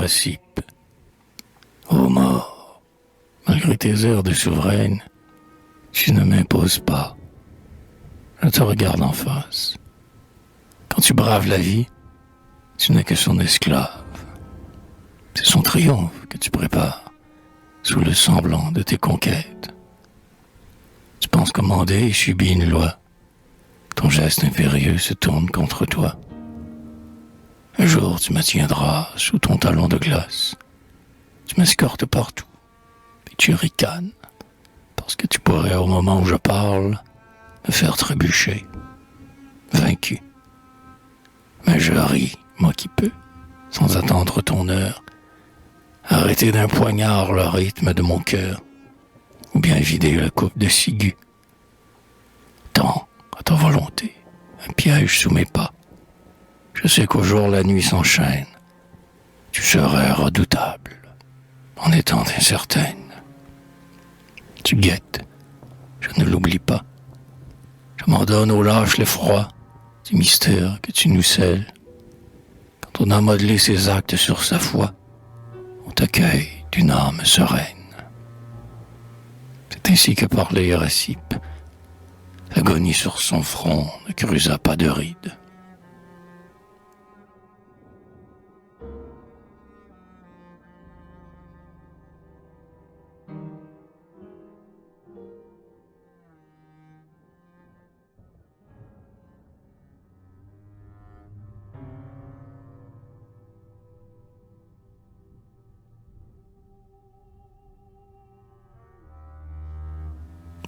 Eurycipe. Ô mort, malgré tes airs de souveraine, tu ne m'imposes pas. Je te regarde en face. Quand tu braves la vie, tu n'es que son esclave. C'est son triomphe que tu prépares, sous le semblant de tes conquêtes. Tu penses commander et subis une loi. Ton geste impérieux se tourne contre toi. Un jour, tu me tiendras sous ton talon de glace. Tu m'escortes partout, et tu ricanes, parce que tu pourrais, au moment où je parle, me faire trébucher, vaincu. Mais je ris, moi qui peux, sans attendre ton heure, arrêter d'un poignard le rythme de mon cœur, ou bien vider la coupe de ciguë. Tends à ta volonté, un piège sous mes pas. Je sais qu'au jour la nuit s'enchaîne, tu serais redoutable, en étant incertaine. Tu guettes, je ne l'oublie pas. Je m'en donne au lâche l'effroi du mystère que tu nous scelles. Quand on a modelé ses actes sur sa foi, on t'accueille d'une âme sereine. C'est ainsi que parlait Eurycipe. L'agonie sur son front ne crusa pas de rides.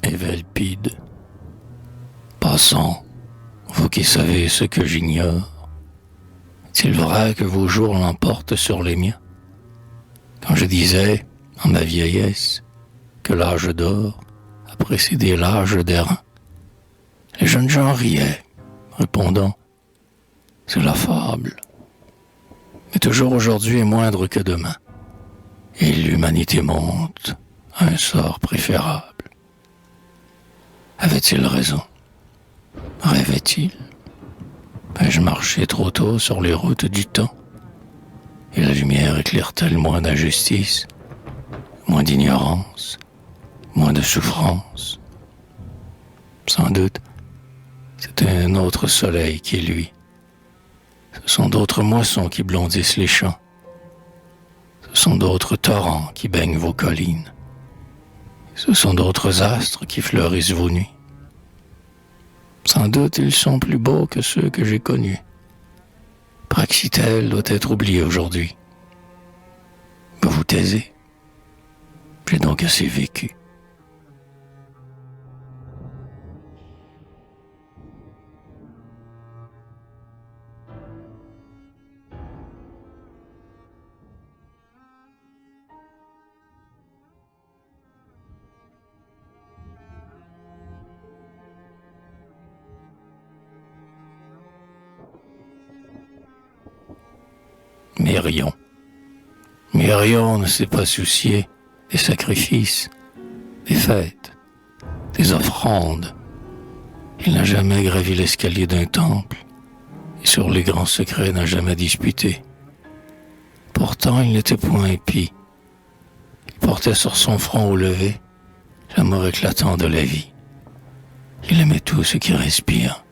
Évelpide. Passant, vous qui savez ce que j'ignore, est-il vrai que vos jours l'emportent sur les miens? Quand je disais, en ma vieillesse, que l'âge d'or a précédé l'âge d'airain, les jeunes gens riaient, répondant, c'est la fable. Mais toujours aujourd'hui est moindre que demain, et l'humanité monte à un sort préférable. Avait-il raison? Rêvait-il? Ai-je marché trop tôt sur les routes du temps? Et la lumière éclaire-t-elle moins d'injustice, moins d'ignorance, moins de souffrance? Sans doute, c'est un autre soleil qui est lui. Ce sont d'autres moissons qui blondissent les champs. Ce sont d'autres torrents qui baignent vos collines. Ce sont d'autres astres qui fleurissent vos nuits. Sans doute, ils sont plus beaux que ceux que j'ai connus. Praxitèle doit être oublié aujourd'hui. Vous vous taisez. J'ai donc assez vécu. Mérion ne s'est pas soucié des sacrifices, des fêtes, des offrandes. Il n'a jamais gravi l'escalier d'un temple et sur les grands secrets n'a jamais disputé. Pourtant, il n'était point impie. Il portait sur son front au lever l'amour éclatant de la vie. Il aimait tout ce qui respire,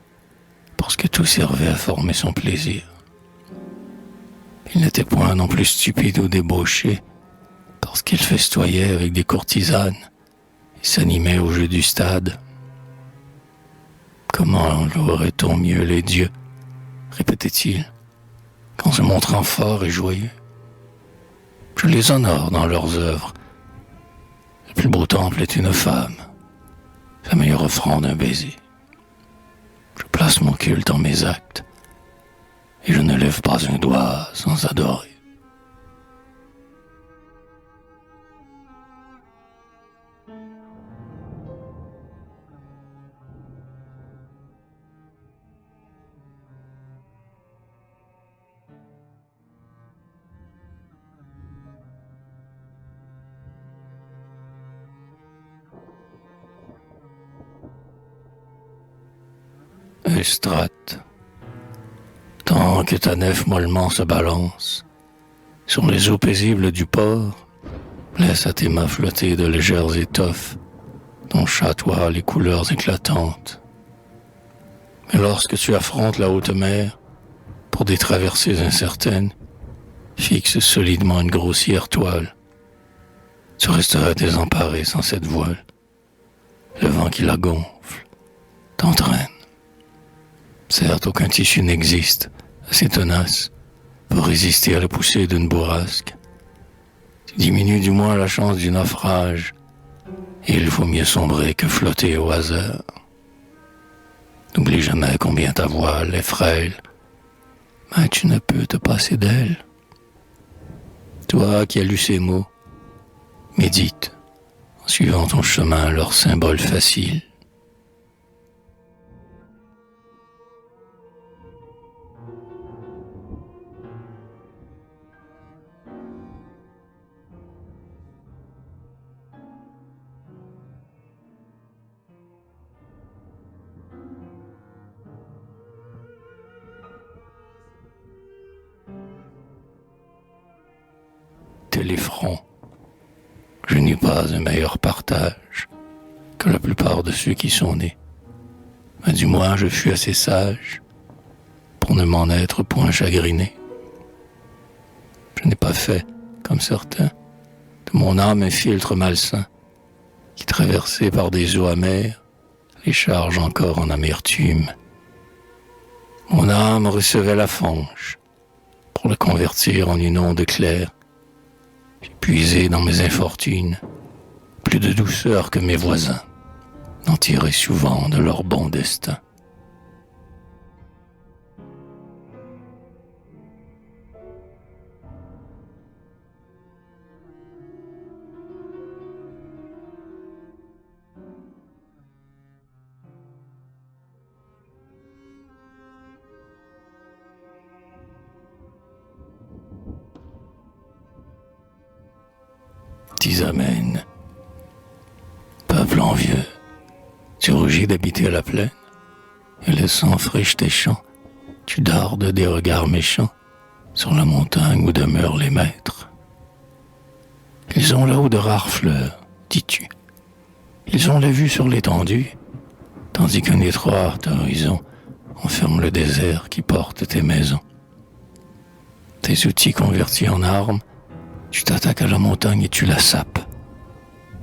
parce que tout servait à former son plaisir. Il n'était point non plus stupide ou débauché, parce qu'il festoyait avec des courtisanes et s'animait au jeu du stade. Comment louerait-on mieux les dieux, répétait-il, qu'en se montrant fort et joyeux? Je les honore dans leurs œuvres. Le plus beau temple est une femme, la meilleure offrande un baiser. Je place mon culte en mes actes, et je ne lève pas un doigt sans adorer. Eustrate, tant que ta nef mollement se balance, Sur les eaux paisibles du port, laisse à tes mains flotter de légères étoffes dont chatoient les couleurs éclatantes. Mais lorsque tu affrontes la haute mer, pour des traversées incertaines, fixe solidement une grossière toile. Tu resteras désemparé sans cette voile. Le vent qui la gonfle t'entraîne. Certes, aucun tissu n'existe assez tenace pour résister à la poussée d'une bourrasque. Tu diminues du moins la chance du naufrage, et il vaut mieux sombrer que flotter au hasard. N'oublie jamais combien ta voile est frêle, mais tu ne peux te passer d'elle. Toi qui as lu ces mots, médite en suivant ton chemin leur symbole facile. Téléphron, je n'eus pas un meilleur partage que la plupart de ceux qui sont nés. Mais du moins je fus assez sage pour ne m'en être point chagriné. Je n'ai pas fait, comme certains, de mon âme un filtre malsain qui, traversé par des eaux amères, les charge encore en amertume. Mon âme recevait la fange pour le convertir en une onde claire. J'ai puisé dans mes infortunes plus de douceur que mes voisins n'en tiraient souvent de leur bon destin. Tisamène, peuple envieux, tu rougis d'habiter la plaine, et laissant friche tes champs, tu dardes des regards méchants sur la montagne où demeurent les maîtres. Ils ont là-haut de rares fleurs, dis-tu. Ils ont la vue sur l'étendue, tandis qu'un étroit horizon enferme le désert qui porte tes maisons. Tes outils convertis en armes, tu t'attaques à la montagne et tu la sapes.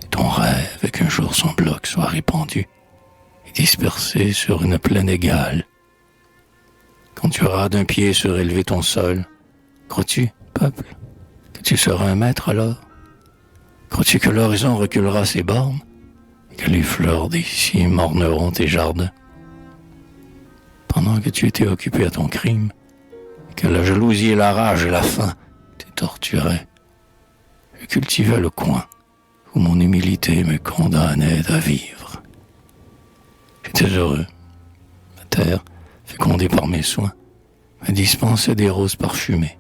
Et ton rêve est qu'un jour son bloc soit répandu et dispersé sur une plaine égale. Quand tu auras d'un pied surélevé ton sol, crois-tu, peuple, que tu seras un maître alors? Crois-tu que l'horizon reculera ses bornes et que les fleurs des cimes orneront tes jardins? Pendant que tu étais occupé à ton crime, et que la jalousie et la rage et la faim te torturaient, je cultivais le coin où mon humilité me condamnait à vivre. J'étais heureux. La terre, fécondée par mes soins, me dispensait des roses parfumées.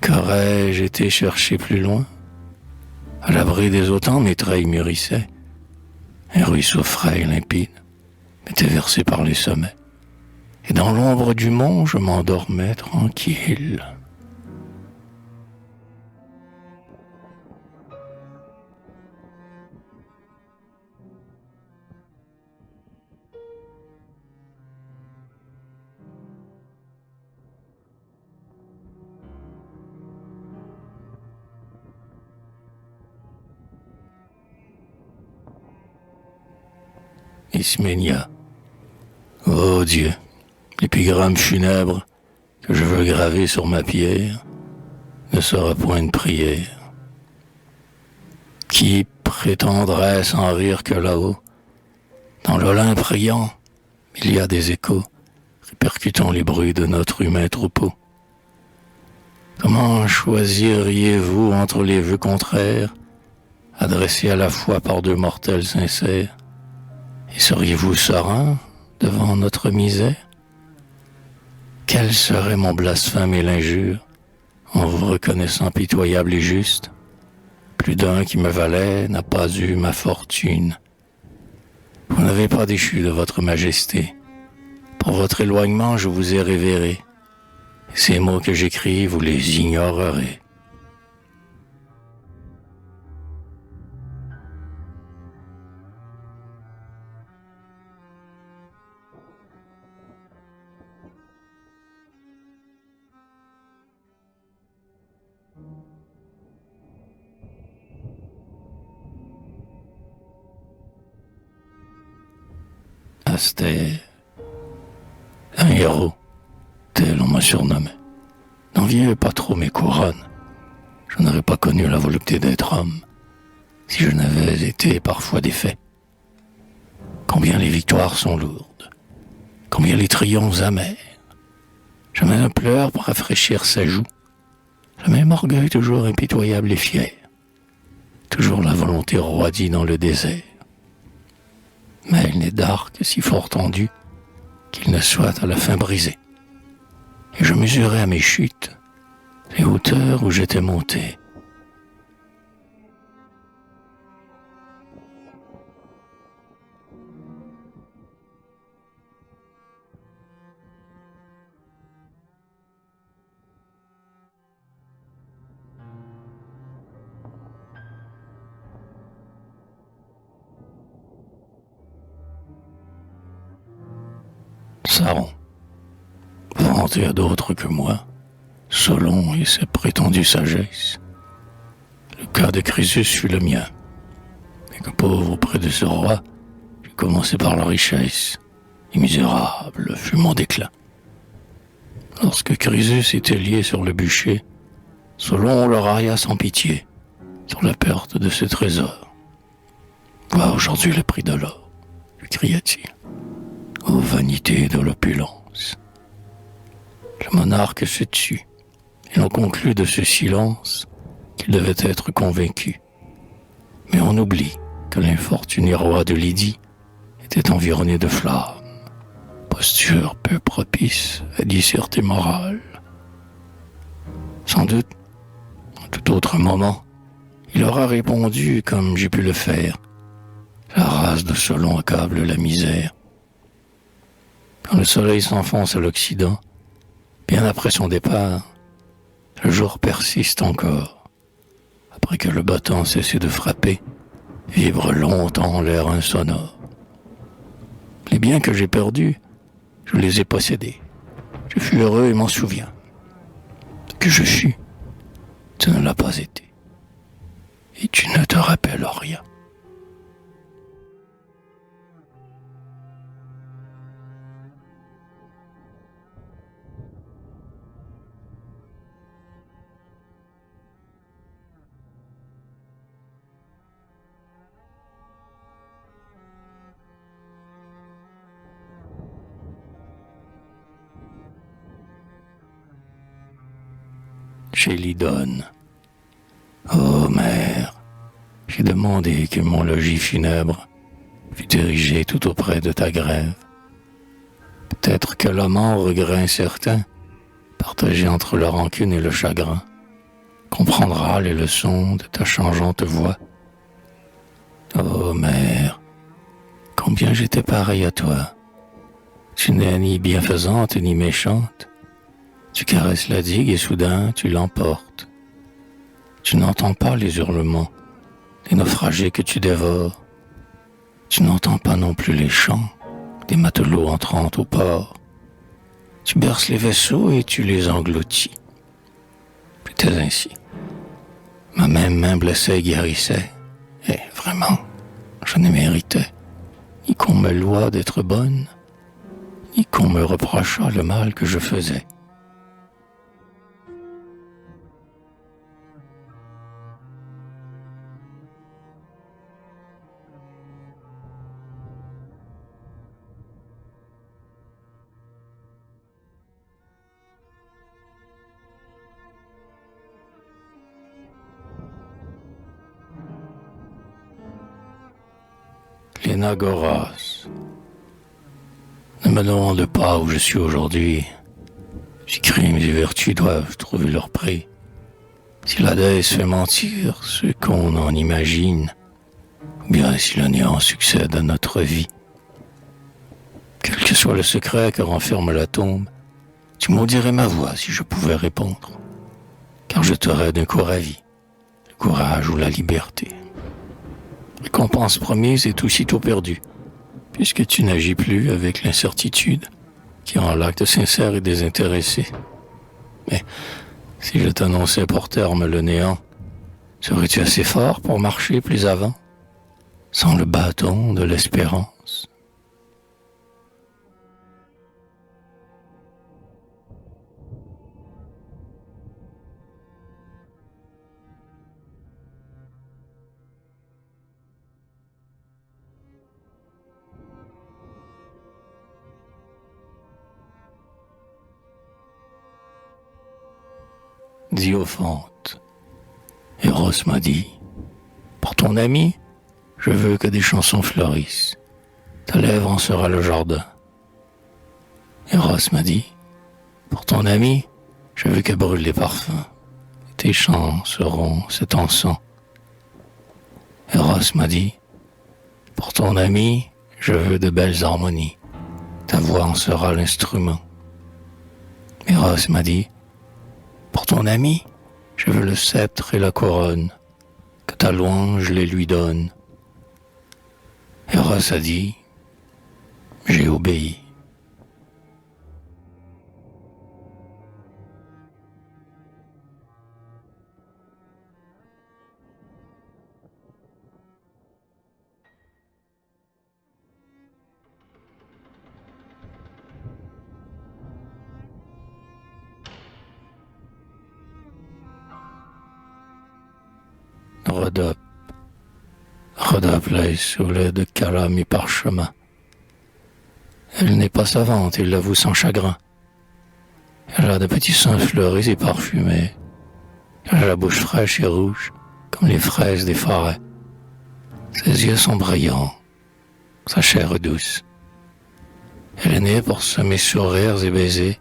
Qu'aurais-je été chercher plus loin? À l'abri des autant, mes treilles mûrissaient. Un ruisseau frais et limpide m'était versé par les sommets. Et dans l'ombre du mont, je m'endormais tranquille. Isménia. Ô Dieu, l'épigramme funèbre que je veux graver sur ma pierre ne sera point une prière. Qui prétendrait sans rire que là-haut, dans l'Olympe riant, il y a des échos répercutant les bruits de notre humain troupeau? Comment choisiriez-vous entre les vœux contraires, adressés à la fois par deux mortels sincères? Et seriez-vous serein devant notre misère? Quel serait mon blasphème et l'injure en vous reconnaissant pitoyable et juste? Plus d'un qui me valait n'a pas eu ma fortune. Vous n'avez pas déchu de votre majesté. Pour votre éloignement, je vous ai révéré. Ces mots que j'écris, vous les ignorerez. Astère, un héros, tel on m'a surnommé. N'enviez pas trop mes couronnes. Je n'aurais pas connu la volonté d'être homme si je n'avais été parfois défait. Combien les victoires sont lourdes, combien les triomphes amers. Jamais un pleur pour rafraîchir sa joue, jamais un orgueil toujours impitoyable et fier. Toujours la volonté roidie dans le désert. Mais elle n'est d'arc si fort tendu qu'il ne soit à la fin brisé. Et je mesurais à mes chutes les hauteurs où j'étais monté. Saron, vanté à d'autres que moi, Solon et sa prétendue sagesse. Le cas de Crésus fut le mien, et que pauvre auprès de ce roi, j'ai commencé par la richesse, et misérable fut mon déclin. Lorsque Crésus était lié sur le bûcher, Solon le railla sans pitié sur la perte de ce trésor. Vois aujourd'hui le prix de l'or, lui cria-t-il. Ô vanité de l'opulence! Le monarque se tut, et l'on conclut de ce silence qu'il devait être convaincu. Mais on oublie que l'infortuné roi de Lydie était environné de flammes, posture peu propice à disserter morale. Sans doute, à tout autre moment, il aura répondu comme j'ai pu le faire. La race de Solon accable la misère. Quand le soleil s'enfonce à l'Occident, bien après son départ, le jour persiste encore. Après que le battant cesse de frapper, vibre longtemps l'air insonore. Les biens que j'ai perdus, je les ai possédés. Je fus heureux et m'en souviens. Ce que je fus, tu ne l'as pas été. Et tu ne te rappelles rien. Chez Lydone. Ô mère, j'ai demandé que mon logis funèbre fût érigé tout auprès de ta grève. Peut-être que l'homme en regret incertain, partagé entre la rancune et le chagrin, comprendra les leçons de ta changeante voix. Ô mère, combien j'étais pareil à toi. Tu n'es ni bienfaisante ni méchante. Tu caresses la digue et soudain tu l'emportes. Tu n'entends pas les hurlements des naufragés que tu dévores. Tu n'entends pas non plus les chants des matelots entrant au port. Tu berces les vaisseaux et tu les engloutis. C'était ainsi. Ma même main blessée et guérissait. Et vraiment, je ne méritais ni qu'on me loie d'être bonne, ni qu'on me reprochât le mal que je faisais. Lénagoras, ne me demande pas où je suis aujourd'hui. Si crimes et vertus doivent trouver leur prix, si la déesse fait mentir ce qu'on en imagine, ou bien si le néant succède à notre vie. Quel que soit le secret que renferme la tombe, Tu maudirais ma voix si je pouvais répondre, car je t'aurais d'un coup ravi, le courage ou la liberté. Récompense promise est aussitôt perdue, puisque tu n'agis plus avec l'incertitude qui rend l'acte sincère et désintéressé. Mais si je t'annonçais pour terme le néant, serais-tu assez fort pour marcher plus avant, sans le bâton de l'espérance? Diophante. Eros m'a dit, pour ton ami, je veux que des chansons fleurissent. Ta lèvre en sera le jardin. Eros m'a dit, pour ton ami, je veux qu'elle brûle les parfums. Tes chants seront cet encens. Eros m'a dit, pour ton ami, je veux de belles harmonies. Ta voix en sera l'instrument. Eros m'a dit, pour ton ami, je veux le sceptre et la couronne, que ta louange les lui donne. Eros a dit, j'ai obéi. Rhodope l'a saoulée de calame et parchemin. Elle n'est pas savante, il l'avoue sans chagrin. Elle a de petits seins fleuris et parfumés. Elle a la bouche fraîche et rouge, comme les fraises des forêts. Ses yeux sont brillants, sa chair est douce. Elle est née pour semer sourires et baisers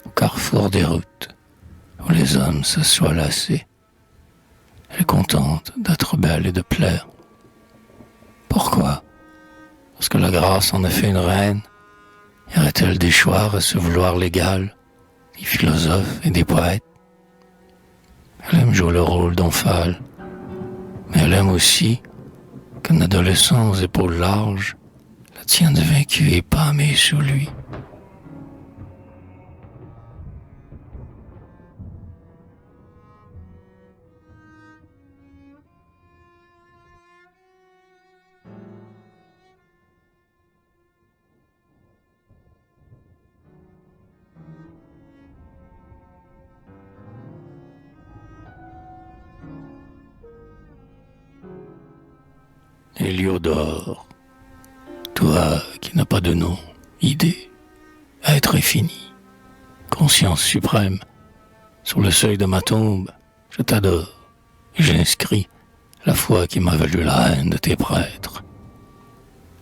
au carrefour des routes, où les hommes s'assoient lassés. Elle est contente d'être belle et de plaire. Pourquoi? Parce que la grâce en a fait une reine. Irait-elle déchoir à se vouloir l'égal des philosophes et des poètes? Elle aime jouer le rôle d'Omphale, mais elle aime aussi qu'un adolescent aux épaules larges la tienne vaincue et pâmée sous lui. Héliodore, toi qui n'as pas de nom, idée, être infini, conscience suprême, sur le seuil de ma tombe, je t'adore et j'inscris la foi qui m'a valu la haine de tes prêtres.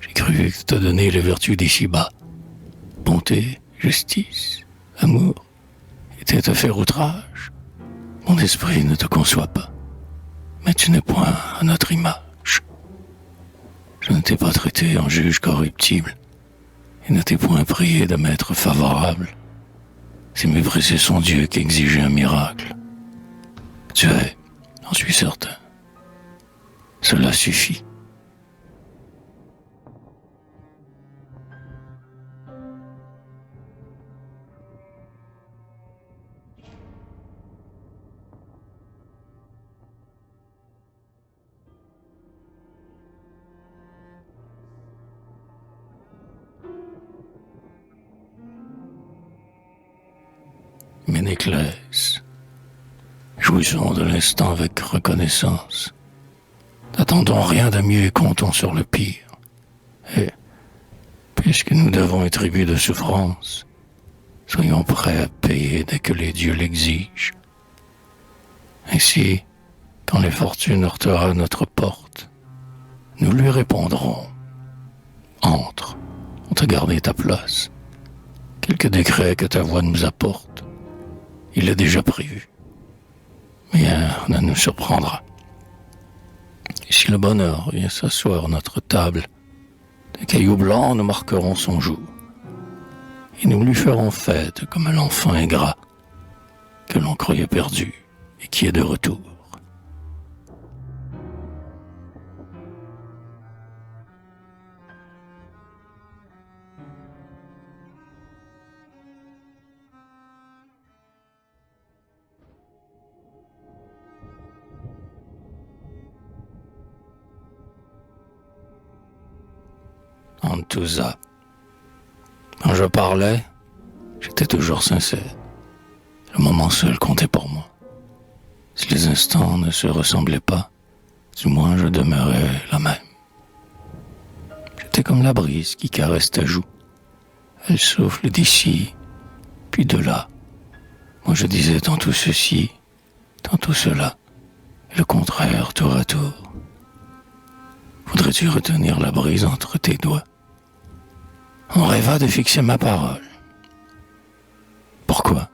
J'ai cru te donner les vertus d'ici-bas, bonté, justice, amour, et te faire outrage. Mon esprit ne te conçoit pas, mais tu n'es point à notre image. Je ne t'ai pas traité en juge corruptible et ne t'ai point prié de m'être favorable. C'est mépriser son Dieu qui exigeait un miracle. Tu es, j'en suis certain. Cela suffit. Ménéclès, jouissons de l'instant avec reconnaissance. N'attendons rien de mieux et comptons sur le pire. Et, puisque nous devons un tribut de souffrance, soyons prêts à payer dès que les dieux l'exigent. Ainsi, quand les fortunes heurtera à notre porte, nous lui répondrons. Entre, on t'a gardé ta place. Quelque décret que ta voix nous apporte, il est déjà prévu. Rien ne nous surprendra. Et si le bonheur vient s'asseoir à notre table, des cailloux blancs nous marqueront son jour. et nous lui ferons fête comme à l'enfant ingrat que l'on croyait perdu et qui est de retour. Antouza. Quand je parlais, j'étais toujours sincère. Le moment seul comptait pour moi. Si les instants ne se ressemblaient pas, du moins je demeurais la même. J'étais comme la brise qui caresse ta joue. Elle souffle d'ici, puis de là. Moi je disais tantôt ceci, tantôt cela, et le contraire tour à tour. Voudrais-tu retenir la brise entre tes doigts? On rêva de fixer ma parole. Pourquoi?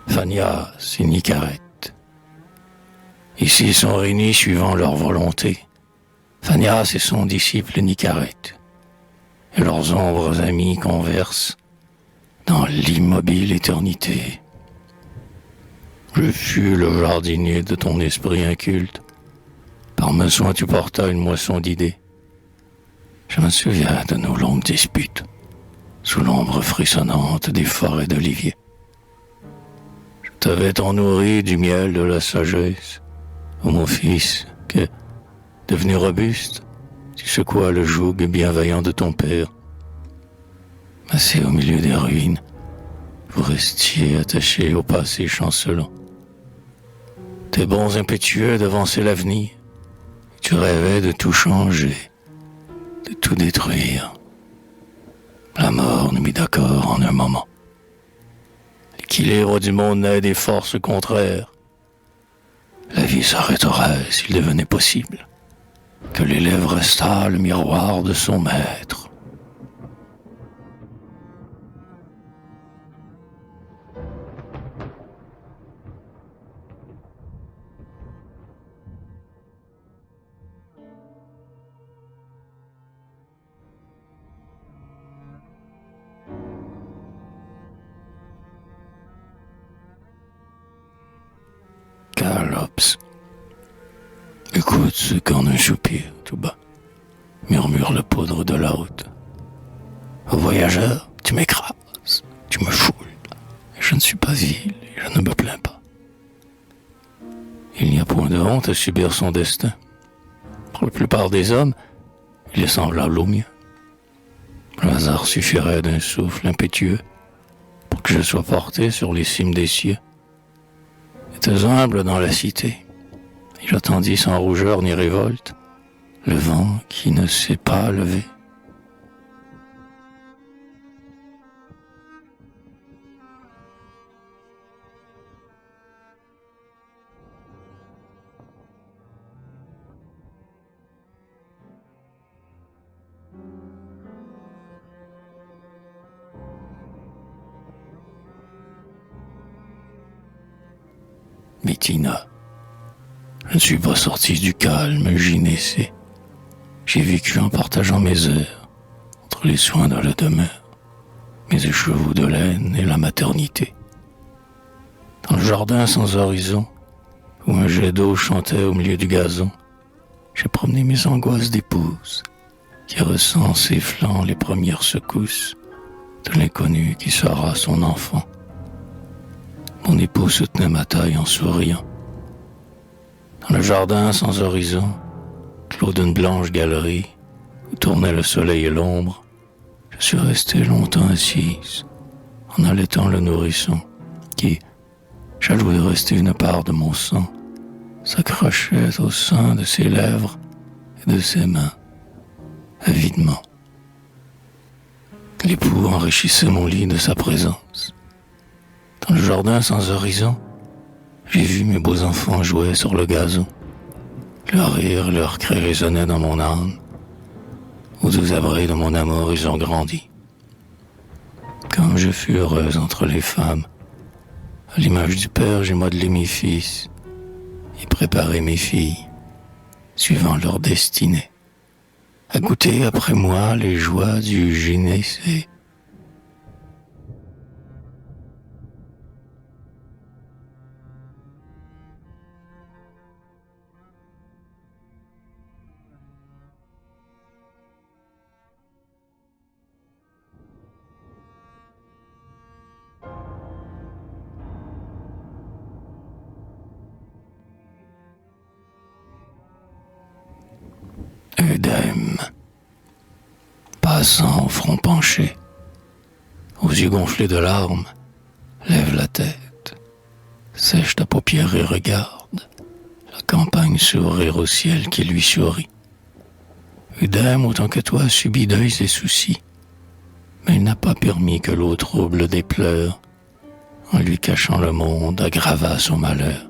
Phanias et Nicaret. Ici sont réunis suivant leur volonté Phanias et son disciple Nicaret, et leurs ombres amis conversent dans l'immobile éternité. Je fus le jardinier de ton esprit inculte, par mes soins tu portas une moisson d'idées. Je me souviens de nos longues disputes, sous l'ombre frissonnante des forêts d'oliviers. Je t'avais tant nourri du miel de la sagesse, ô mon fils, que, devenu robuste, tu secouas le joug bienveillant de ton père. Massé au milieu des ruines, vous restiez attaché au passé chancelant. Tes bons impétueux devançaient l'avenir, tu rêvais de tout changer, de tout détruire. La mort nous mit d'accord en un moment. L'équilibre du monde naît des forces contraires. La vie s'arrêterait s'il devenait possible que l'élève restât le miroir de son maître. Calops. Écoute ce qu'en un soupir, tout bas, murmure le poudre de la route. Ô voyageur, tu m'écrases, tu me foules, et je ne suis pas vil, et je ne me plains pas. Il n'y a point de honte à subir son destin. Pour la plupart des hommes, il est semblable au mien. Le hasard suffirait d'un souffle impétueux pour que je sois porté sur les cimes des cieux. J'étais humble dans la cité, et j'attendis sans rougeur ni révolte le vent qui ne s'est pas levé. Bettina. Je ne suis pas sorti du calme, j'y naissais. J'ai vécu en partageant mes heures, entre les soins de la demeure, mes écheveaux de laine et la maternité. Dans le jardin sans horizon, où un jet d'eau chantait au milieu du gazon, j'ai promené mes angoisses d'épouse, qui ressent ses flancs les premières secousses de l'inconnu qui sera son enfant. Mon époux soutenait ma taille en souriant. Dans le jardin sans horizon, clos d'une blanche galerie, où tournait le soleil et l'ombre, je suis resté longtemps assise, en allaitant le nourrisson, qui, jaloux de rester une part de mon sang, s'accrochait au sein de ses lèvres et de ses mains, avidement. L'époux enrichissait mon lit de sa présence. Dans le jardin sans horizon, j'ai vu mes beaux enfants jouer sur le gazon, Leur rire, leur cri résonnait dans mon âme. Aux doux abris de mon amour, ils ont grandi. Comme je fus heureuse entre les femmes, à l'image du Père, j'ai modelé mes fils et préparé mes filles, suivant leur destinée, à goûter après moi les joies du gynécée. Œdème, passant au front penché, aux yeux gonflés de larmes, lève la tête, sèche ta paupière et regarde la campagne sourire au ciel qui lui sourit. Œdème, autant que toi, subit deuils et soucis, mais il n'a pas permis que l'eau trouble des pleurs, en lui cachant le monde, aggrava son malheur.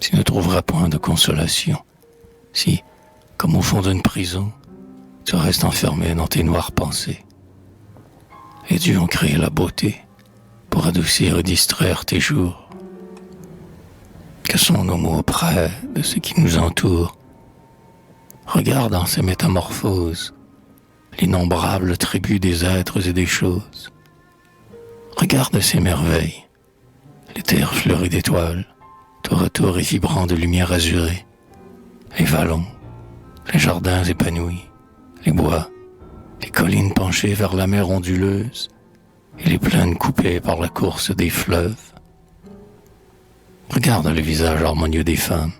Tu ne trouveras point de consolation, si, comme au fond d'une prison, tu restes enfermé dans tes noires pensées. Les dieux ont créé la beauté pour adoucir et distraire tes jours. Que sont nos mots près de ce qui nous entoure? Regarde en ces métamorphoses l'innombrable tribu des êtres et des choses. Regarde ces merveilles, les terres fleuries d'étoiles, tour à tour et vibrant de lumière azurée, les vallons, les jardins épanouis, les bois, les collines penchées vers la mer onduleuse et les plaines coupées par la course des fleuves. Regarde le visage harmonieux des femmes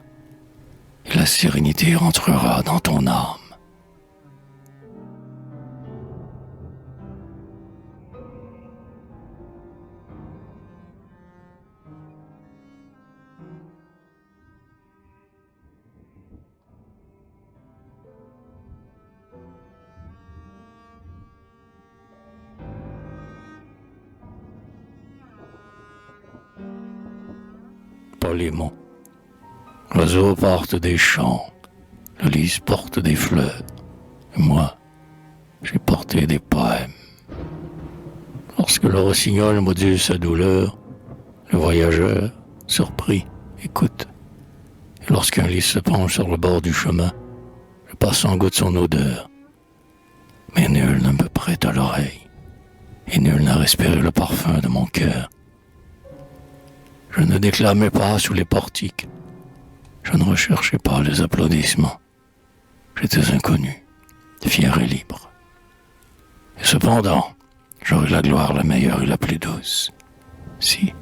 et la sérénité rentrera dans ton âme. Polémon. L'oiseau porte des chants, le lys porte des fleurs, et moi, j'ai porté des poèmes. Lorsque le rossignol module sa douleur, le voyageur, surpris, écoute. Et lorsqu'un lys se penche sur le bord du chemin, le passant goûte son odeur. Mais nul ne me prête à l'oreille, et nul n'a respiré le parfum de mon cœur. Je ne déclamais pas sous les portiques. Je ne recherchais pas les applaudissements. J'étais inconnu, fier et libre. Et cependant, j'aurais la gloire la meilleure et la plus douce. Si,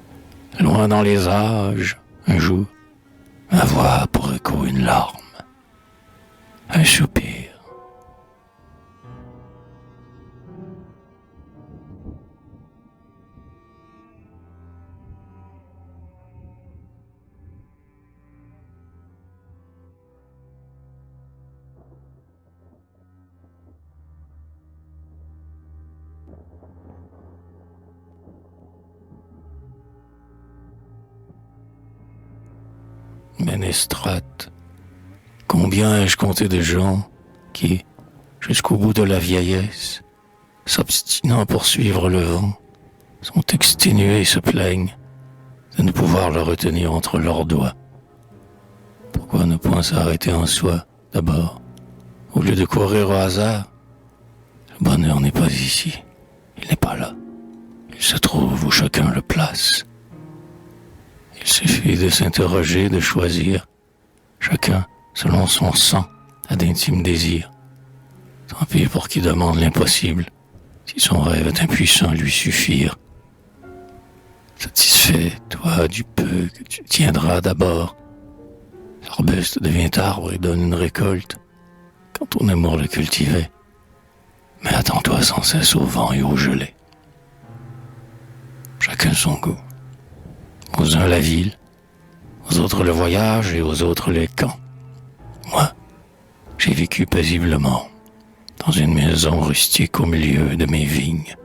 loin dans les âges, un jour, ma voix pour écho une larme, un soupir. Ménéstrate, combien ai-je compté de gens qui, jusqu'au bout de la vieillesse, s'obstinant pour suivre le vent, sont exténués et se plaignent de ne pouvoir le retenir entre leurs doigts. Pourquoi ne point s'arrêter en soi, d'abord, au lieu de courir au hasard? Le bonheur n'est pas ici, il n'est pas là. Il se trouve où chacun le place. Il suffit de s'interroger, de choisir, chacun selon son sang a d'intimes désirs. Tant pis pour qui demande l'impossible, si son rêve est impuissant à lui suffire. Satisfait, toi, du peu que tu tiendras d'abord. L'arbuste devient arbre et donne une récolte, quand ton amour le cultivait. Mais attends-toi sans cesse au vent et au gelée. Chacun son goût. Aux uns la ville, aux autres le voyage et aux autres les camps. Moi, j'ai vécu paisiblement dans une maison rustique au milieu de mes vignes.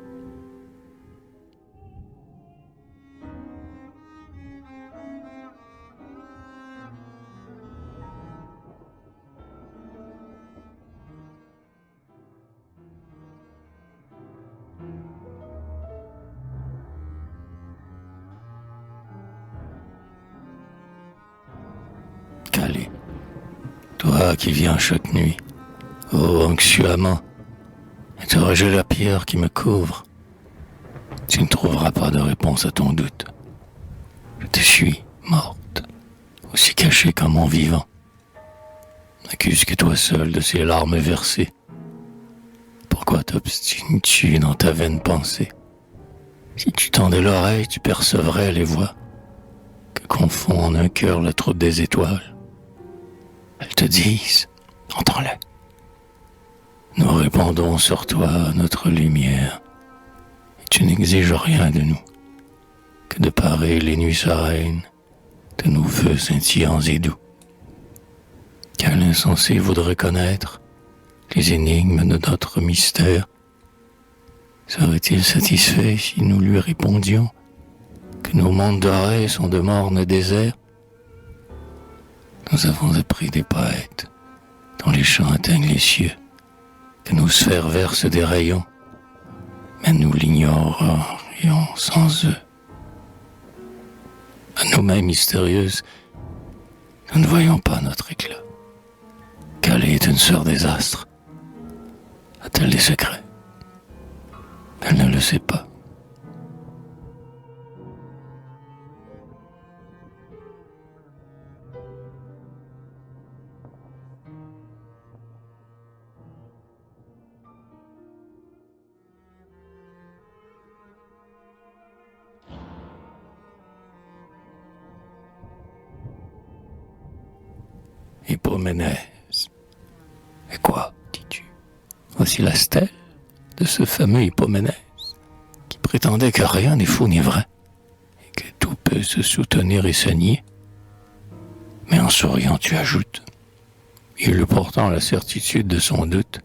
Calais. Toi qui viens chaque nuit, ô anxieux amant, interroger la pierre qui me couvre. Tu ne trouveras pas de réponse à ton doute. Je te suis, morte, aussi cachée qu'un mon vivant. N'accuse que toi seul de ces larmes versées. Pourquoi t'obstines-tu dans ta vaine pensée? Si tu tendais l'oreille, tu percevrais les voix que confond en un cœur la troupe des étoiles. Elles te disent, entends-les. Nous répandons sur toi notre lumière, et tu n'exiges rien de nous, que de parer les nuits sereines de nos feux scintillants et doux. Quel insensé voudrait connaître les énigmes de notre mystère? Serait-il satisfait si nous lui répondions que nos mondes dorés sont de mornes déserts? Nous avons appris des poètes dont les chants atteignent les cieux, que nos sphères versent des rayons, mais nous l'ignorerions sans eux. À nos mains mystérieuses, nous ne voyons pas notre éclat. Calais est une sœur des astres. A-t-elle des secrets? Elle ne le sait pas. Hippoménès. Et quoi, dis-tu? Voici la stèle de ce fameux Hippoménès qui prétendait que rien n'est faux ni vrai et que tout peut se soutenir et se nier. Mais en souriant, tu ajoutes, il eut pourtant la certitude de son doute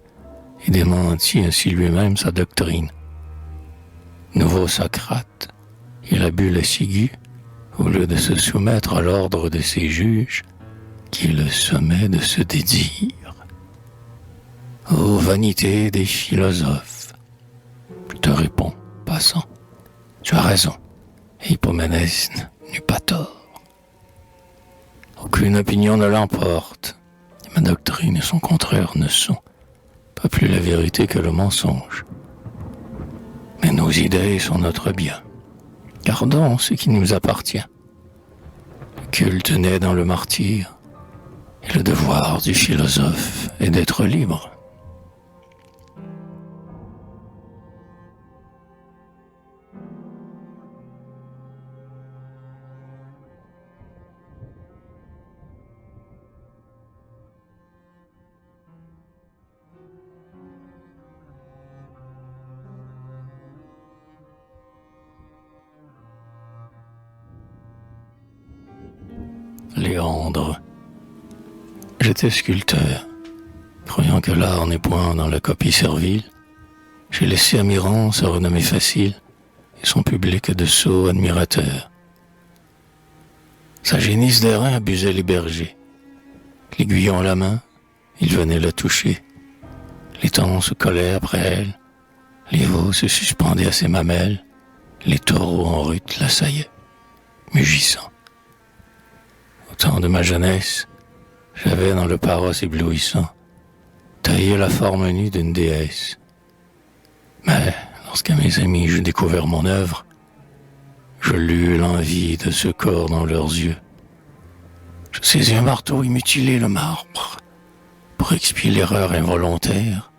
et démentit ainsi lui-même sa doctrine. Nouveau Socrate, il a bu la ciguë au lieu de se soumettre à l'ordre de ses juges qui le sommet de se dédire. Ô vanité des philosophes, je te réponds, passant, tu as raison, et Hippoménès n'eut pas tort. Aucune opinion ne l'emporte, et ma doctrine et son contraire ne sont pas plus la vérité que le mensonge. Mais nos idées sont notre bien. Gardons ce qui nous appartient. Le culte naît dans le martyre, et le devoir du philosophe est d'être libre. Léandre. J'étais sculpteur. Croyant que l'art n'est point dans la copie servile, j'ai laissé à Miron sa renommée facile et son public de sots admirateurs. Sa génisse d'airain abusait les bergers. L'aiguillon à la main, il venait la toucher. L'étang se collait après elle, les veaux se suspendaient à ses mamelles, les taureaux en rut l'assaillaient, mugissant. Au temps de ma jeunesse, j'avais dans le paros éblouissant taillé la forme nue d'une déesse. Mais lorsqu'à mes amis j'eus découvert mon œuvre, je lus l'envie de ce corps dans leurs yeux. Je saisis un marteau et mutilai le marbre pour expier l'erreur involontaire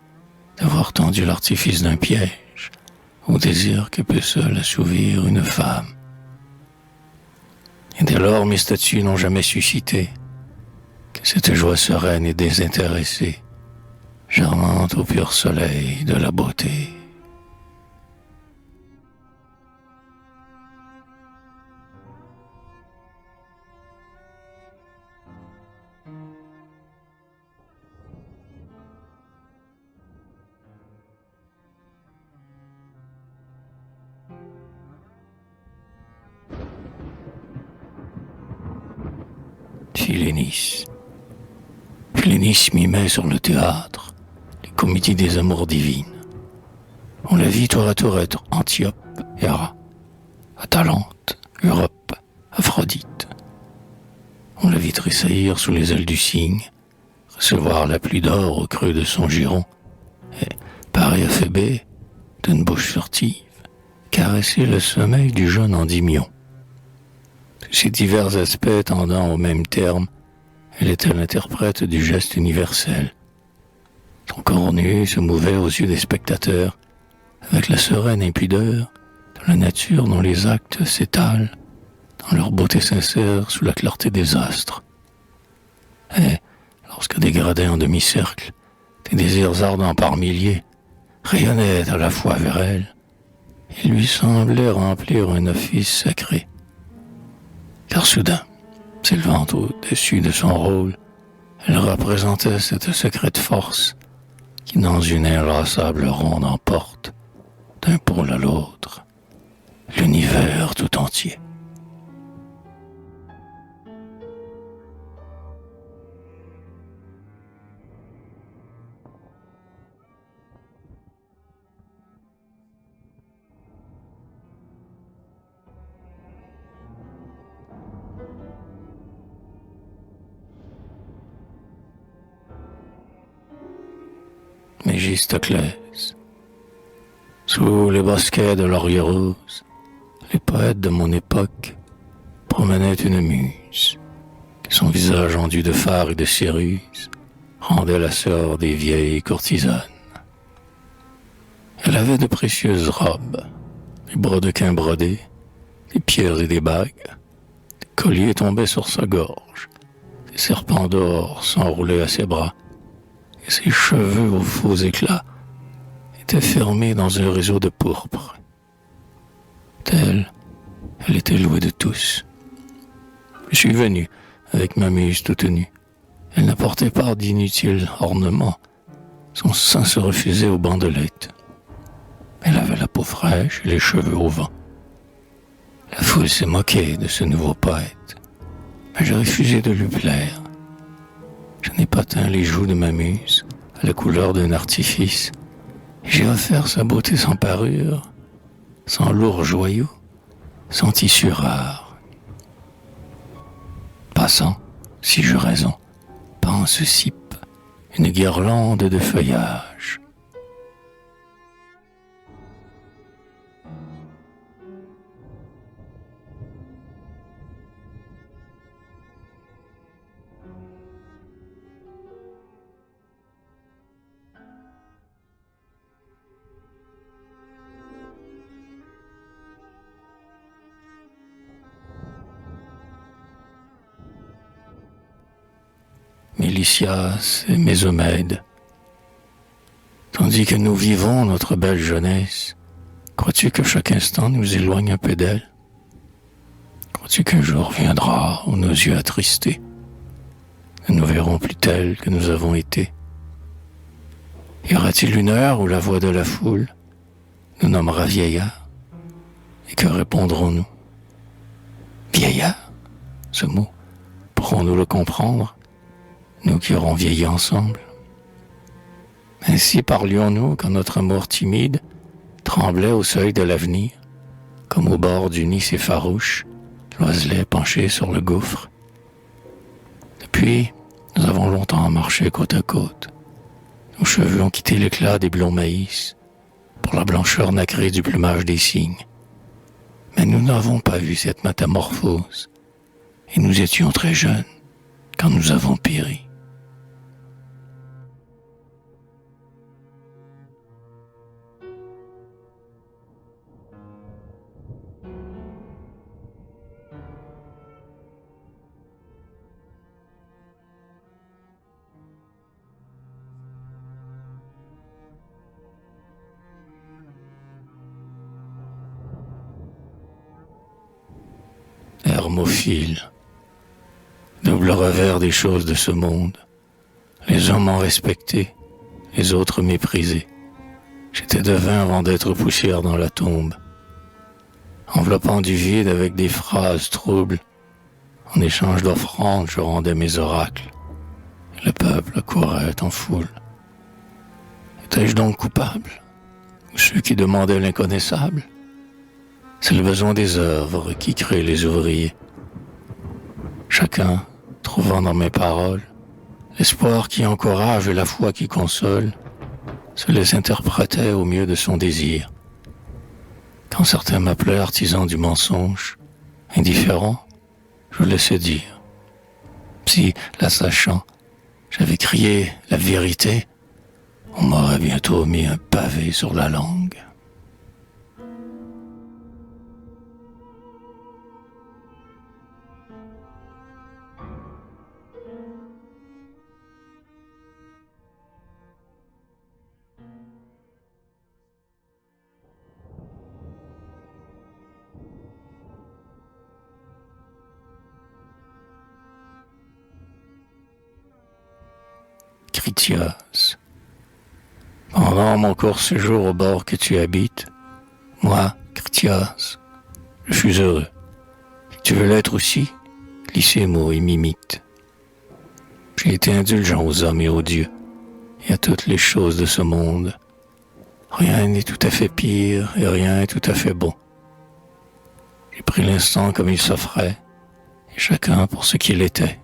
d'avoir tendu l'artifice d'un piège au désir que peut seul assouvir une femme. Et dès lors mes statues n'ont jamais suscité que cette joie sereine et désintéressée, germant au pur soleil de la beauté. Philénis. Philénis mimait sur le théâtre les comédies des amours divines. On la vit tour à tour être Antiope, Héra, Atalante, Europe, Aphrodite. On la vit tressaillir sous les ailes du cygne, recevoir la pluie d'or au creux de son giron, et, pareil à Phébé, d'une bouche furtive, caresser le sommeil du jeune Endymion. Ces divers aspects tendant au même terme, elle était l'interprète du geste universel. Son corps nu se mouvait aux yeux des spectateurs, avec la sereine impudeur de la nature dont les actes s'étalent dans leur beauté sincère sous la clarté des astres. Et, lorsque des gradins en demi-cercle, des désirs ardents par milliers, rayonnaient à la fois vers elle, il lui semblait remplir un office sacré. Car soudain, s'élevant au-dessus de son rôle, elle représentait cette secrète force qui, dans une inlassable ronde, emporte, d'un pôle à l'autre, l'univers tout entier. Mégistoclès. Sous les bosquets de lauriers roses, les poètes de mon époque promenaient une muse, que son visage enduit de fard et de céruse rendait la sœur des vieilles courtisanes. Elle avait de précieuses robes, des brodequins brodés, des pierres et des bagues, des colliers tombaient sur sa gorge, des serpents d'or s'enroulaient à ses bras, et ses cheveux aux faux éclats étaient fermés dans un réseau de pourpre. Telle, elle était louée de tous. Je suis venu avec ma muse toute nue. Elle n'apportait pas d'inutiles ornements. Son sein se refusait aux bandelettes. Elle avait la peau fraîche et les cheveux au vent. La foule s'est moquée de ce nouveau poète, mais j'ai refusé de lui plaire. Je n'ai pas teint les joues de ma muse à la couleur d'un artifice. J'ai offert sa beauté sans parure, sans lourds joyaux, sans tissu rare. Passant, si j'eus raison, pense cipe, une guirlande de feuillage. Mélicias et Mésomède. Tandis que nous vivons notre belle jeunesse, crois-tu que chaque instant nous éloigne un peu d'elle? Crois-tu qu'un jour viendra où nos yeux attristés ne nous verrons plus tels que nous avons été? Y aura-t-il une heure où la voix de la foule nous nommera vieillard? Et que répondrons-nous? Vieillard? Ce mot, pourrons-nous le comprendre, nous qui aurons vieilli ensemble? Ainsi parlions-nous quand notre amour timide tremblait au seuil de l'avenir, comme au bord du nid farouche, l'oiselet penché sur le gouffre. Depuis, nous avons longtemps marché côte à côte. Nos cheveux ont quitté l'éclat des blonds maïs pour la blancheur nacrée du plumage des cygnes. Mais nous n'avons pas vu cette métamorphose, et nous étions très jeunes quand nous avons péri. Hermophile, double revers des choses de ce monde. Les hommes m'ont respecté, les autres méprisé. J'étais devin avant d'être poussière dans la tombe, enveloppant du vide avec des phrases troubles. En échange d'offrandes, je rendais mes oracles. Le peuple courait en foule. Étais-je donc coupable? Ou ceux qui demandaient l'inconnaissable? C'est le besoin des œuvres qui crée les ouvriers. Chacun trouvant dans mes paroles l'espoir qui encourage et la foi qui console, se les interprétait au mieux de son désir. Quand certains m'appelaient artisan du mensonge, indifférent, je laissais dire. Si, la sachant, j'avais crié la vérité, on m'aurait bientôt mis un pavé sur la langue. Critias. Pendant mon court séjour au bord que tu habites, moi, Critias, je suis heureux. Si tu veux l'être aussi, Lycémo et m'imite. J'ai été indulgent aux hommes et aux dieux, et à toutes les choses de ce monde. Rien n'est tout à fait pire, et rien n'est tout à fait bon. J'ai pris l'instant comme il s'offrait, et chacun pour ce qu'il était.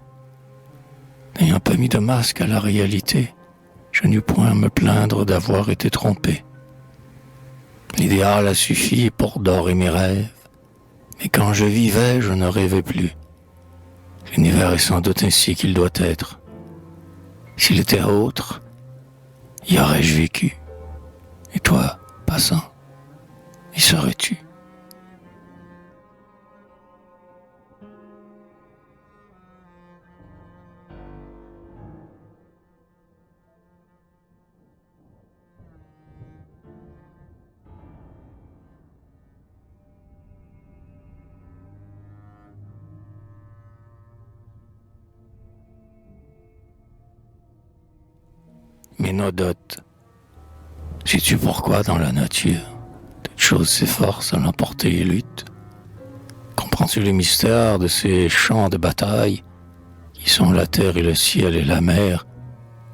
N'ayant pas mis de masque à la réalité, je n'eus point à me plaindre d'avoir été trompé. L'idéal a suffi pour dorer mes rêves, mais quand je vivais, je ne rêvais plus. L'univers est sans doute ainsi qu'il doit être. S'il était autre, y aurais-je vécu? Et toi, passant, y serais-tu? Ménodote, sais-tu pourquoi dans la nature, toute chose s'efforce à l'emporter et lutte? Comprends-tu les mystères de ces champs de bataille qui sont la terre et le ciel et la mer,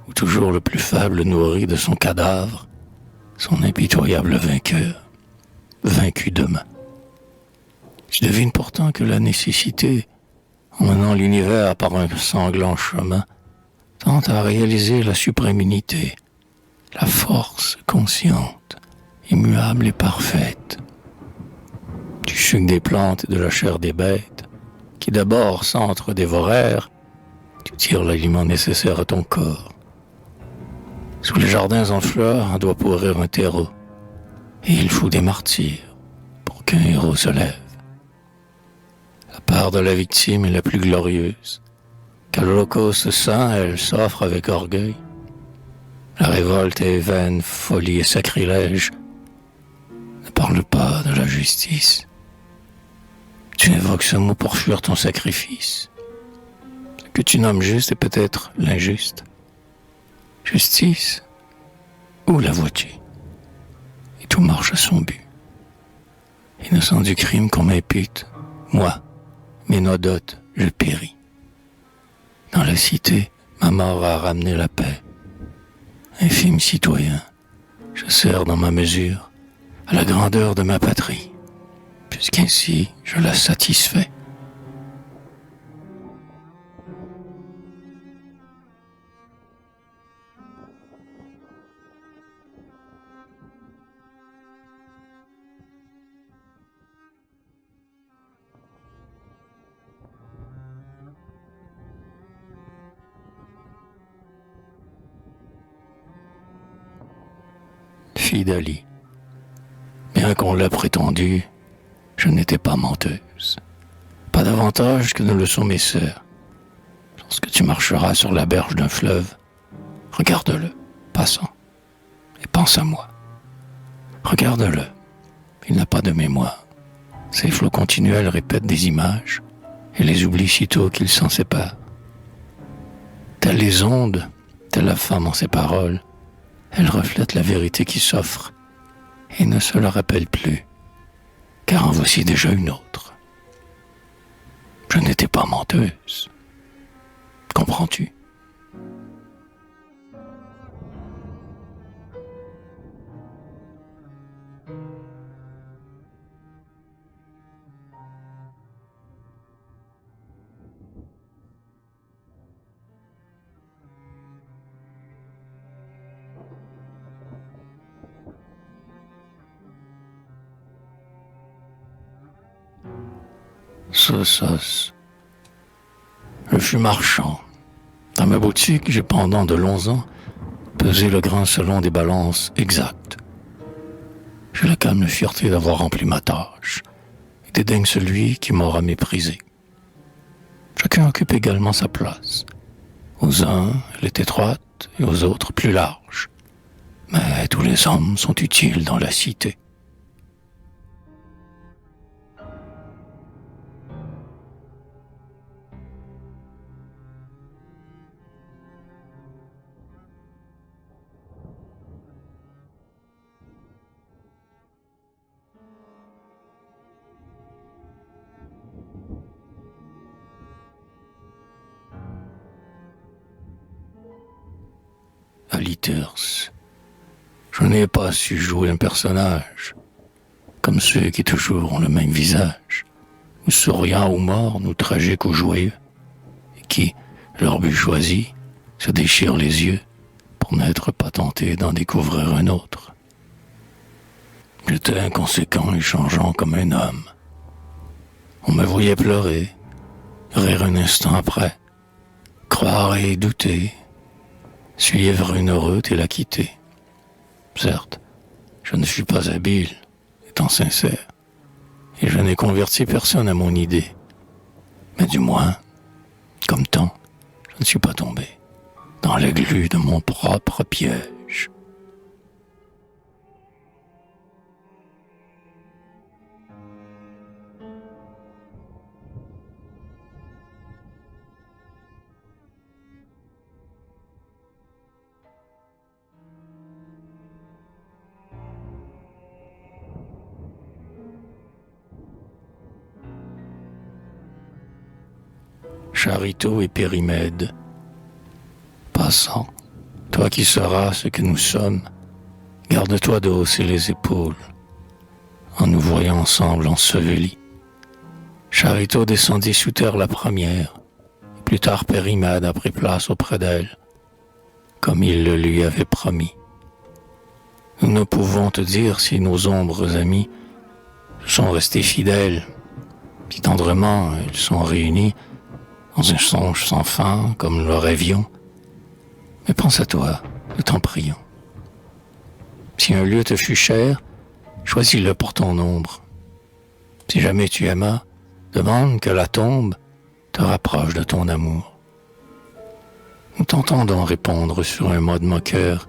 où toujours le plus faible nourrit de son cadavre son impitoyable vainqueur, vaincu demain? Je devine pourtant que la nécessité, en menant l'univers par un sanglant chemin, tente à réaliser la suprême unité, la force consciente, immuable et parfaite. Du suc des plantes et de la chair des bêtes, qui d'abord s'entre-dévorèrent, tu tires l'aliment nécessaire à ton corps. Sous les jardins en fleurs, on doit pourrir un terreau, et il faut des martyrs pour qu'un héros se lève. La part de la victime est la plus glorieuse, qu'à l'holocauste saint, elle s'offre avec orgueil. La révolte est vaine, folie et sacrilège. Ne parle pas de la justice. Tu invoques ce mot pour fuir ton sacrifice. Ce que tu nommes juste est peut-être l'injuste. Justice, où la vois-tu? Et tout marche à son but. Innocent du crime qu'on m'impute, moi, Ménodote, je péris. Dans la cité, ma mort a ramené la paix. Infime citoyen, je sers dans ma mesure à la grandeur de ma patrie, puisqu'ainsi je la satisfais. Fille d'Ali, bien qu'on l'ait prétendu, je n'étais pas menteuse. Pas davantage que ne le sont mes sœurs. Lorsque tu marcheras sur la berge d'un fleuve, regarde-le, passant, et pense à moi. Regarde-le, il n'a pas de mémoire. Ses flots continuels répètent des images, et les oublie sitôt qu'il s'en sépare. Telles les ondes, telle la femme en ses paroles, elle reflète la vérité qui s'offre, et ne se la rappelle plus, car en voici déjà une autre. Je n'étais pas menteuse. Comprends-tu? Sos. Je fus marchand. Dans ma boutique, j'ai pendant de longs ans pesé le grain selon des balances exactes. J'ai la calme fierté d'avoir rempli ma tâche et dédaigne celui qui m'aura méprisé. Chacun occupe également sa place. Aux uns, elle est étroite et aux autres plus large. Mais tous les hommes sont utiles dans la cité. Aliters. Je n'ai pas su jouer un personnage, comme ceux qui toujours ont le même visage, ou souriants ou morts, ou tragiques ou joyeux, et qui, leur but choisi, se déchirent les yeux pour n'être pas tentés d'en découvrir un autre. J'étais inconséquent et changeant comme un homme. On me voyait pleurer, rire un instant après, croire et douter, suivre une route et la quitter. Certes, je ne fus pas habile, étant sincère, et je n'ai converti personne à mon idée. Mais du moins, comme tant, je ne suis pas tombé dans la glu de mon propre piège. Charito et Périmède. Passant, toi qui sauras ce que nous sommes, garde-toi de hausser les épaules, en nous voyant ensemble ensevelis. Charito descendit sous terre la première, et plus tard Périmède a pris place auprès d'elle, comme il le lui avait promis. Nous ne pouvons te dire si nos ombres amies sont restés fidèles, si tendrement ils sont réunis dans un songe sans fin, comme nous le rêvions. Mais pense à toi, nous t'en prions. Si un lieu te fut cher, choisis-le pour ton ombre. Si jamais tu aimas, demande que la tombe te rapproche de ton amour. Nous t'entendons répondre sur un mode moqueur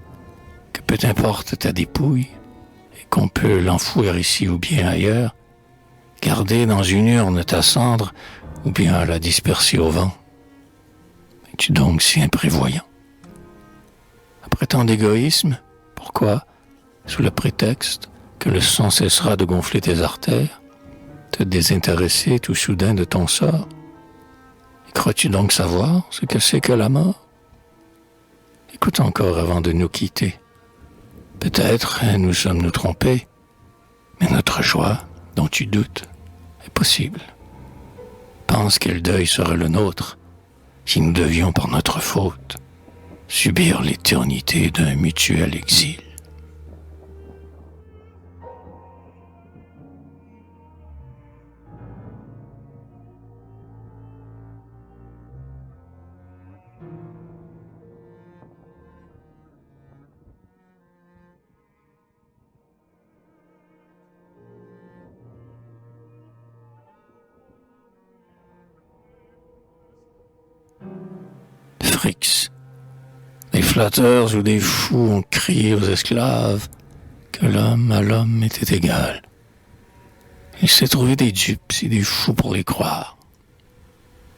que peu importe ta dépouille et qu'on peut l'enfouir ici ou bien ailleurs, garder dans une urne ta cendre ou bien la disperser au vent. Es-tu donc si imprévoyant? Après tant d'égoïsme, pourquoi, sous le prétexte que le sang cessera de gonfler tes artères, te désintéresser tout soudain de ton sort? Et crois-tu donc savoir ce que c'est que la mort? Écoute encore avant de nous quitter. Peut-être nous sommes-nous trompés, mais notre joie, dont tu doutes, est possible. Pense quel deuil serait le nôtre si nous devions par notre faute subir l'éternité d'un mutuel exil. Phrix. Des flatteurs ou des fous ont crié aux esclaves que l'homme à l'homme était égal. Il s'est trouvé des dupes et des fous pour les croire.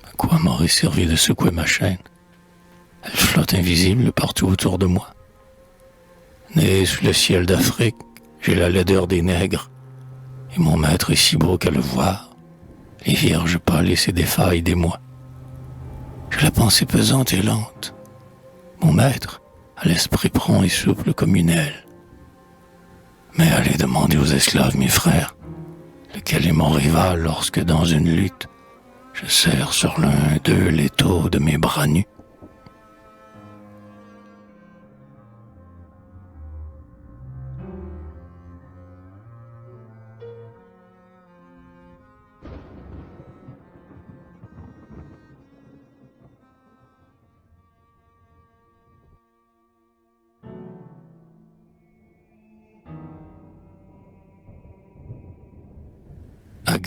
À quoi m'aurait servi de secouer ma chaîne? Elle flotte invisible partout autour de moi. Né sous le ciel d'Afrique, j'ai la laideur des nègres, et mon maître est si beau qu'à le voir, les vierges pâlissent et défaillent des mois. J'ai la pensée pesante et lente. Mon maître a l'esprit prompt et souple comme une aile. Mais allez demander aux esclaves, mes frères, lequel est mon rival lorsque dans une lutte, je serre sur l'un d'eux l'étau de mes bras nus.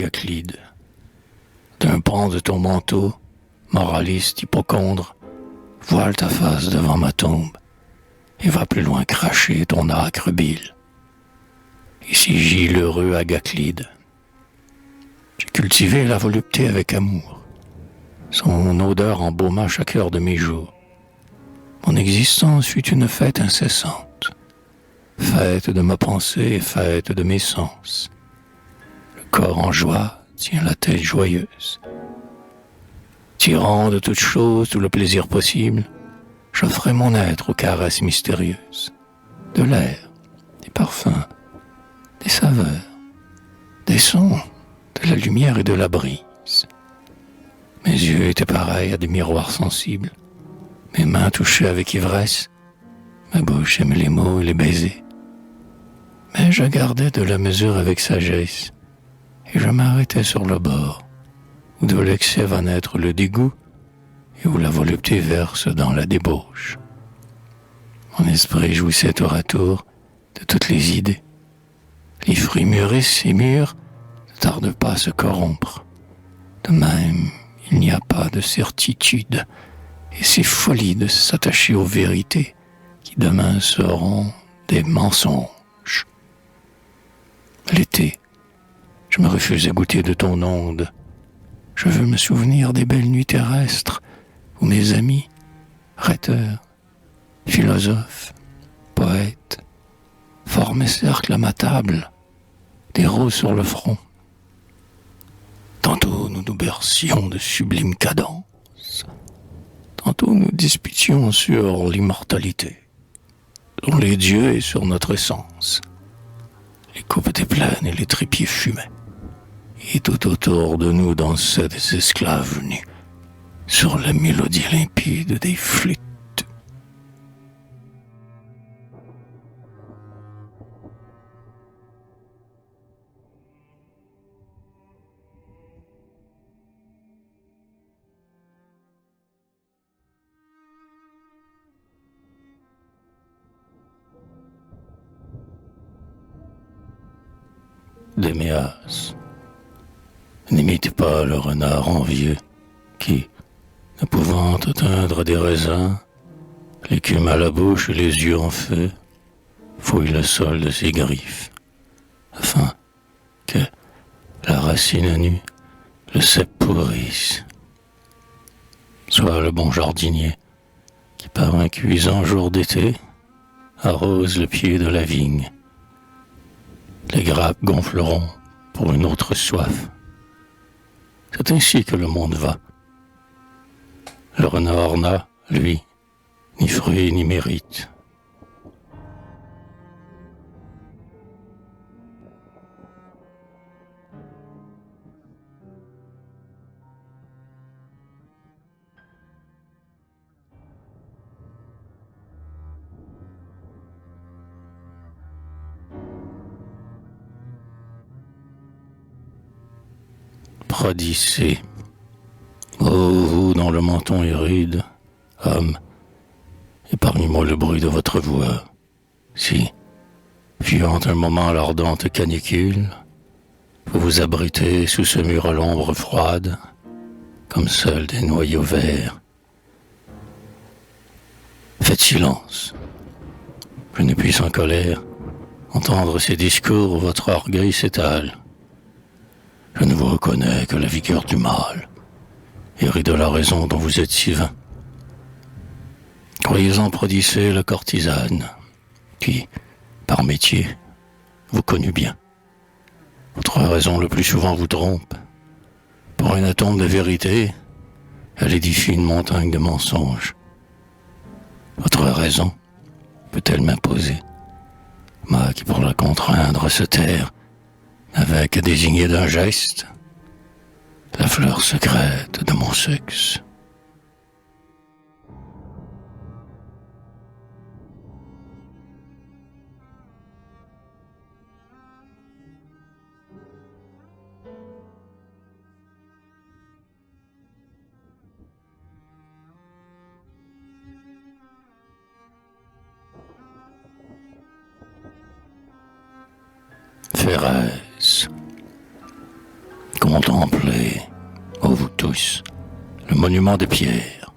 Agaclide. D'un pan de ton manteau, moraliste hypocondre, voile ta face devant ma tombe et va plus loin cracher ton âcre bile. Ici gît l'heureux Agaclide. J'ai cultivé la volupté avec amour. Son odeur embauma chaque heure de mes jours. Mon existence fut une fête incessante, fête de ma pensée et fête de mes sens. Le corps en joie tient la tête joyeuse. Tirant de toutes choses tout le plaisir possible, j'offrais mon être aux caresses mystérieuses, de l'air, des parfums, des saveurs, des sons, de la lumière et de la brise. Mes yeux étaient pareils à des miroirs sensibles, mes mains touchaient avec ivresse, ma bouche aimait les mots et les baisers. Mais je gardais de la mesure avec sagesse, et je m'arrêtais sur le bord, où de l'excès va naître le dégoût, et où la volupté verse dans la débauche. Mon esprit jouissait tour à tour de toutes les idées. Les fruits mûrissent et mûrs ne tardent pas à se corrompre. De même, il n'y a pas de certitude, et c'est folie de s'attacher aux vérités qui demain seront des mensonges. L'été, je me refuse à goûter de ton onde. Je veux me souvenir des belles nuits terrestres où mes amis, rhéteurs, philosophes, poètes, formaient cercle à ma table, des roses sur le front. Tantôt nous nous bercions de sublimes cadences, tantôt nous disputions sur l'immortalité, sur les dieux et sur notre essence. Les coupes étaient pleines et les trépieds fumaient, et tout autour de nous dansaient des esclaves nus sur la mélodie limpide des flûtes. Déméas, n'imite pas le renard envieux qui, ne pouvant atteindre des raisins, l'écume à la bouche et les yeux en feu, fouille le sol de ses griffes, afin que la racine nue le cep pourrisse. Soit le bon jardinier qui, par un cuisant jour d'été, arrose le pied de la vigne. Les grappes gonfleront pour une autre soif. C'est ainsi que le monde va. Le renard n'a, lui, ni fruit ni mérite. Prodicée. Ô vous dont le menton est rude, homme, épargnez-moi le bruit de votre voix. Si, fuyant un moment l'ardente canicule, vous vous abritez sous ce mur à l'ombre froide, comme seuls des noyaux verts. Faites silence. Je ne puis sans colère entendre ces discours où votre orgueil s'étale. Je ne vous reconnais que la vigueur du mal, et ris de la raison dont vous êtes si vain. Croyez-en Prodicée la courtisane, qui, par métier, vous connut bien. Votre raison le plus souvent vous trompe. Pour un atome de vérité, elle édifie une montagne de mensonges. Votre raison peut-elle m'imposer, moi qui pour la contraindre à se taire, n'avais qu'à désigner d'un geste la fleur secrète de mon sexe. Férès. contemplez, ô vous tous, le monument de pierre,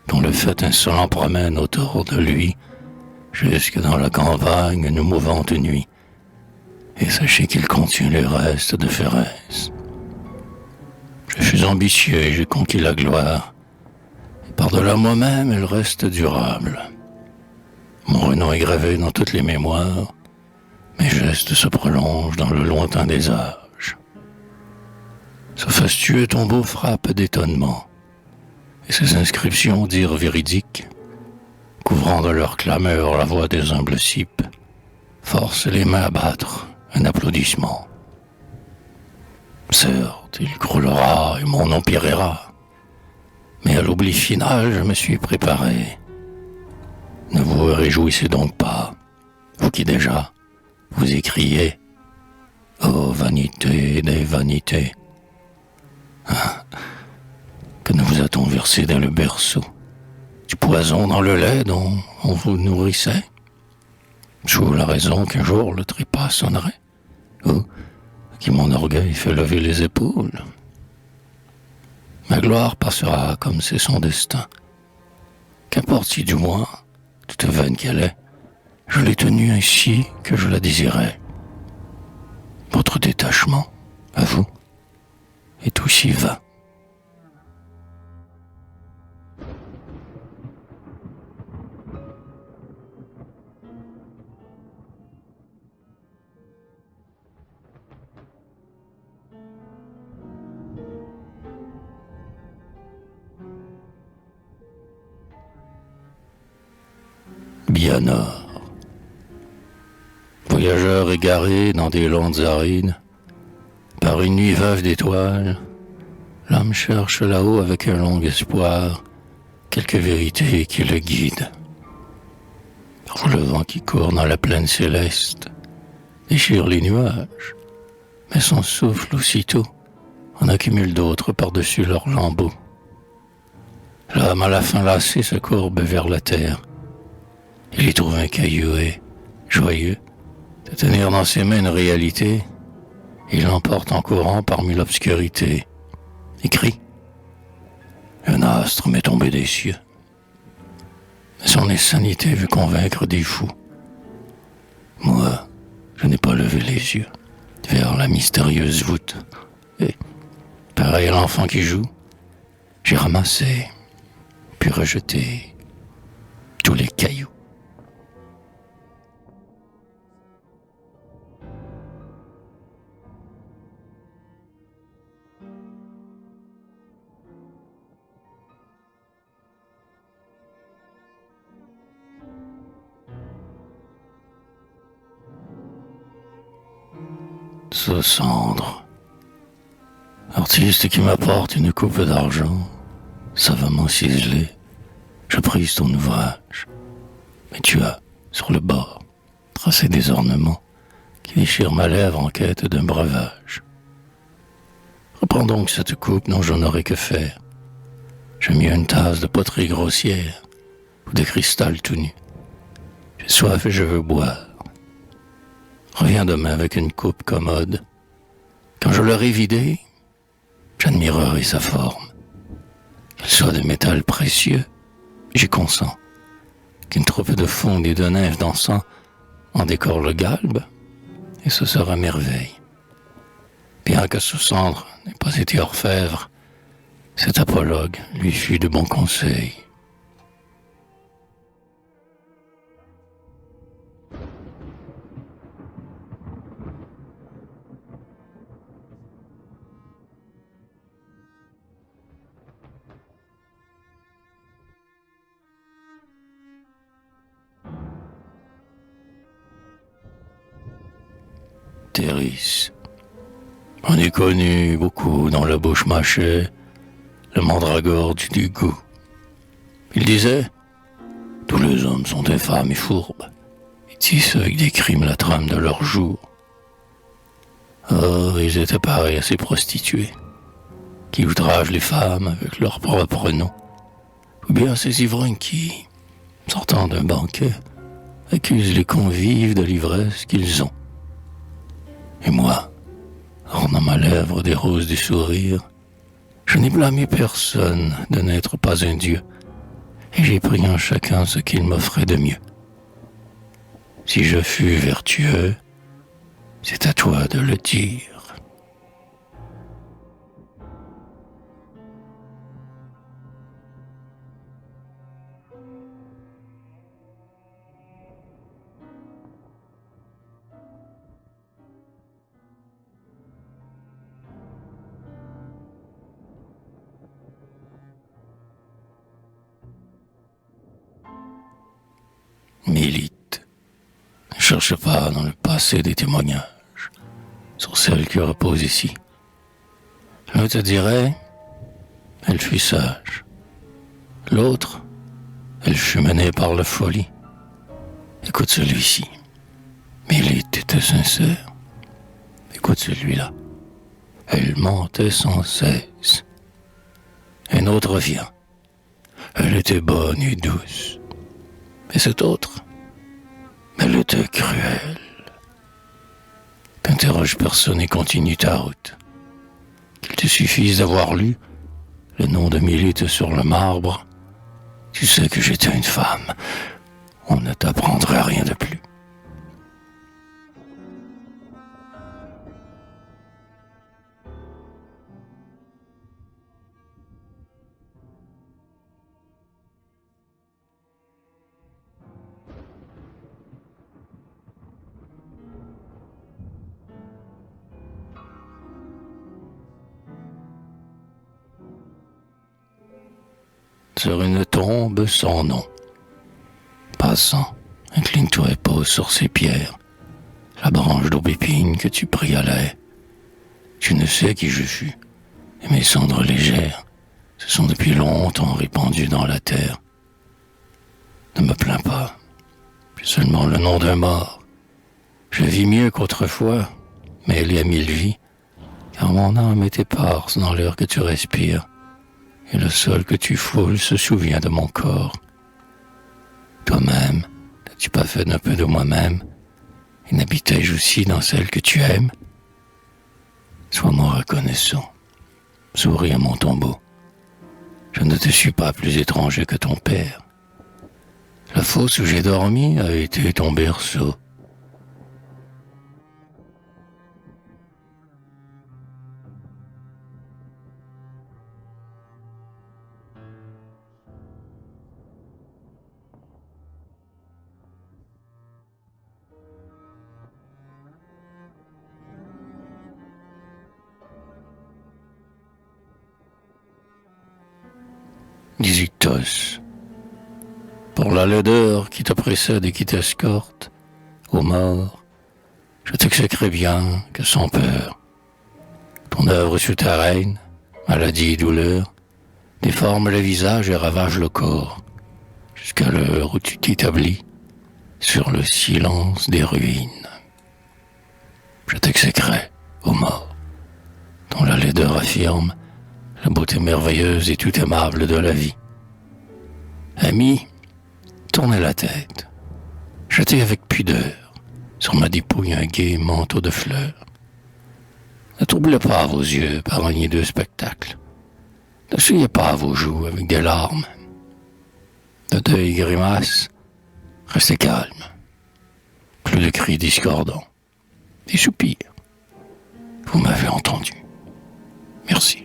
dont le fait insolent promène autour de lui, jusque dans la campagne une mouvante nuit, et sachez qu'il contient les restes de Phérès. Je suis ambitieux et j'ai conquis la gloire, et par-delà moi-même elle reste durable. Mon renom est gravé dans toutes les mémoires, mes gestes se prolongent dans le lointain des âges. Ce fastueux tombeau frappe d'étonnement, et ses inscriptions dirent véridiques, couvrant de leur clameur la voix des humbles cipes, forcent les mains à battre un applaudissement. Certes, il croulera et mon nom périra, mais à l'oubli final je me suis préparé. Ne vous réjouissez donc pas, vous qui déjà vous écriez « Ô vanité des vanités !» Que ne vous a-t-on versé dès le berceau? Du poison dans le lait dont on vous nourrissait? Sous la raison qu'un jour le trépas sonnerait? Ou qui mon orgueil fait lever les épaules? Ma gloire passera comme c'est son destin. Qu'importe si du moins, toute vaine qu'elle est, je l'ai tenue ainsi que je la désirais. Votre détachement, à vous, est aussi vain. Bianor. Voyageur égaré dans des landes arides, par une nuit veuve d'étoiles, l'âme cherche là-haut avec un long espoir quelque vérité qui le guide. Or le vent qui court dans la plaine céleste déchire les nuages, mais son souffle aussitôt en accumule d'autres par-dessus leurs lambeaux. L'âme à la fin lassée se courbe vers la terre. Il y trouve un caillou et, joyeux, de tenir dans ses mains une réalité, il l'emporte en courant parmi l'obscurité. Et crie. Un astre m'est tombé des cieux. Mais son insanité veut convaincre des fous. Moi, je n'ai pas levé les yeux vers la mystérieuse voûte. Et, pareil à l'enfant qui joue, j'ai ramassé, puis rejeté tous les cailloux. Ce cendre, artiste qui m'apporte une coupe d'argent, savamment ciselée, je prise ton ouvrage, mais tu as, sur le bord, tracé des ornements qui déchirent ma lèvre en quête d'un breuvage. Reprends donc cette coupe dont je n'aurai que faire. J'ai mis une tasse de poterie grossière ou de cristal tout nu. J'ai soif et je veux boire. Reviens demain avec une coupe commode. Quand je l'aurai vidée, j'admirerai sa forme. Qu'elle soit de métal précieux, j'y consens. Qu'une troupe de faunes et de nymphes dansant en décore le galbe, et ce sera merveille. Bien que ce cendre n'ait pas été orfèvre, cet apologue lui fut de bons conseils. Théris. On est connu beaucoup dans la bouche mâchée, le mandragore du goût. Il disait, tous les hommes sont infâmes et fourbes, et tissent avec des crimes la trame de leur jour. Or, ils étaient pareils à ces prostituées, qui outragent les femmes avec leur propre nom, ou bien à ces ivrognes qui, sortant d'un banquet, accusent les convives de l'ivresse qu'ils ont. Et moi, ornant ma lèvre des roses du sourire. Je n'ai blâmé personne de n'être pas un dieu, et j'ai pris en chacun ce qu'il m'offrait de mieux. Si je fus vertueux, c'est à toi de le dire. Mélite, ne cherche pas dans le passé des témoignages sur celle qui repose ici. L'un te dirait, elle fut sage. L'autre, elle fut menée par la folie. Écoute celui-ci. Mélite était sincère. Écoute celui-là. Elle mentait sans cesse. Un autre vient. Elle était bonne et douce. Mais cet autre, elle était cruelle. T'interroges personne et continue ta route. Qu'il te suffise d'avoir lu le nom de Mélite sur le marbre, tu sais que j'étais une femme. On ne t'apprendrait rien de plus. Sur une tombe sans nom. Passant, incline-toi et pose sur ces pierres la branche d'aubépine que tu pris à la haie. Tu ne sais qui je fus, et mes cendres légères se sont depuis longtemps répandues dans la terre. Ne me plains pas, j'ai seulement le nom d'un mort. Je vis mieux qu'autrefois, mêlé à 1000 vies, car mon âme est éparse dans l'air que tu respires. Et le sol que tu foules se souvient de mon corps. Toi-même, n'as-tu pas fait d'un peu de moi-même, et n'habitais-je aussi dans celle que tu aimes? Sois-moi reconnaissant, souris à mon tombeau. Je ne te suis pas plus étranger que ton père. La fosse où j'ai dormi a été ton berceau. Dixictos, pour la laideur qui te précède et qui t'escorte, ô mort, je t'exécrerai bien que sans peur. Ton œuvre sous ta reine, maladie et douleur, déforme le visage et ravage le corps, jusqu'à l'heure où tu t'établis sur le silence des ruines. Je t'exécrerai, ô mort, dont la laideur affirme la beauté merveilleuse et tout aimable de la vie. Ami, tournez la tête, jetez avec pudeur sur ma dépouille un gai manteau de fleurs. Ne troublez pas vos yeux par un hideux spectacle. Ne souillez pas vos joues avec des larmes. De deuil et grimaces, restez calme. Plus de cris discordants, des soupirs. Vous m'avez entendu. Merci.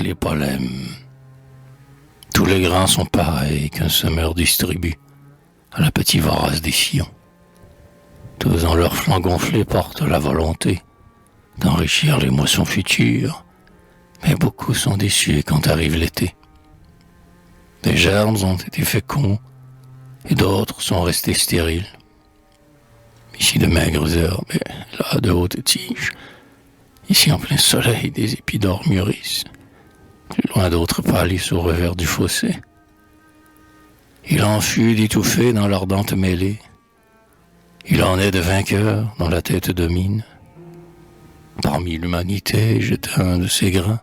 Les pollens. Tous les grains sont pareils qu'un semeur distribue à la petite varasse des sillons. Tous dans leurs flancs gonflés portent la volonté d'enrichir les moissons futures, mais beaucoup sont déçus quand arrive l'été. Des germes ont été féconds et d'autres sont restés stériles. Ici de maigres herbes, et là de hautes tiges. Ici en plein soleil, des épis d'or mûrissent. Plus loin d'autres pâlissent au revers du fossé. Il en fut d'étouffés dans l'ardente mêlée. Il en est de vainqueurs dont la tête domine. Parmi l'humanité, j'étais un de ces grains.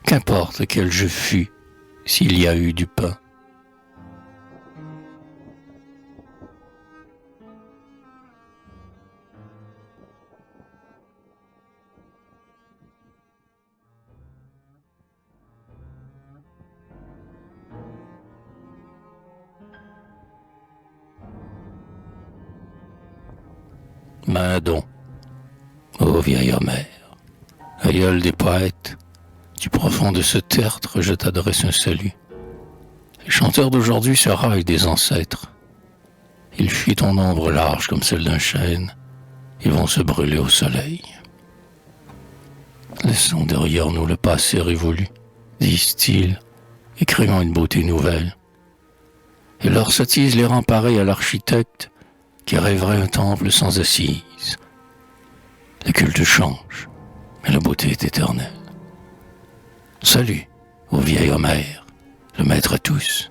Qu'importe quel je fus, s'il y a eu du pain. Main don, ô vieil Homère, aïeul des poètes, du profond de ce tertre, je t'adresse un salut. Les chanteurs d'aujourd'hui se raillent des ancêtres. Ils fuient ton ombre large comme celle d'un chêne. Ils vont se brûler au soleil. Laissons derrière nous le passé révolu, disent-ils, et créons une beauté nouvelle. Et leur sottise les rend pareils à l'architecte qui rêverait un temple sans assises. Le culte change, mais la beauté est éternelle. Salut, ô vieil Homère, le maître à tous.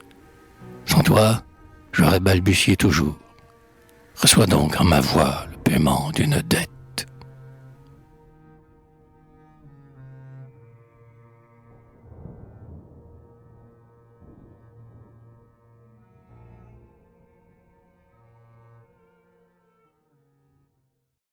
Sans toi, j'aurais balbutié toujours. Reçois donc en ma voix le paiement d'une dette.